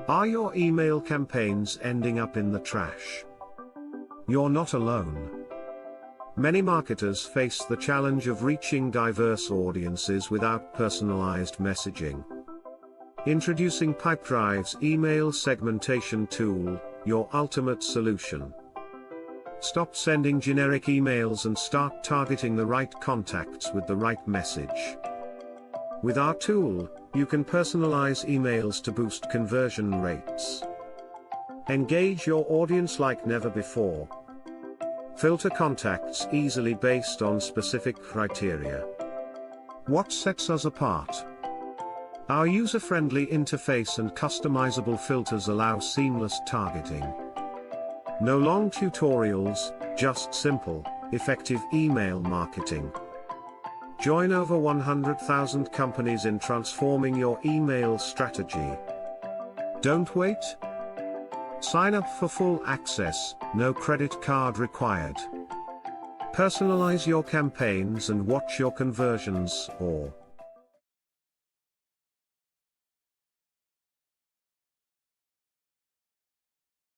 Are your email campaigns ending up in the trash? You're not alone. Many marketers face the challenge of reaching diverse audiences without personalized messaging. Introducing Pipedrive's email segmentation tool, your ultimate solution. Stop sending generic emails and start targeting the right contacts with the right message. With our tool, you can personalize emails to boost conversion rates. Engage your audience like never before. Filter contacts easily based on specific criteria. What sets us apart? Our user-friendly interface and customizable filters allow seamless targeting. No long tutorials, just simple, effective email marketing. Join over 100,000 companies in transforming your email strategy. Don't wait. Sign up for full access, no credit card required. Personalize your campaigns and watch your conversions soar.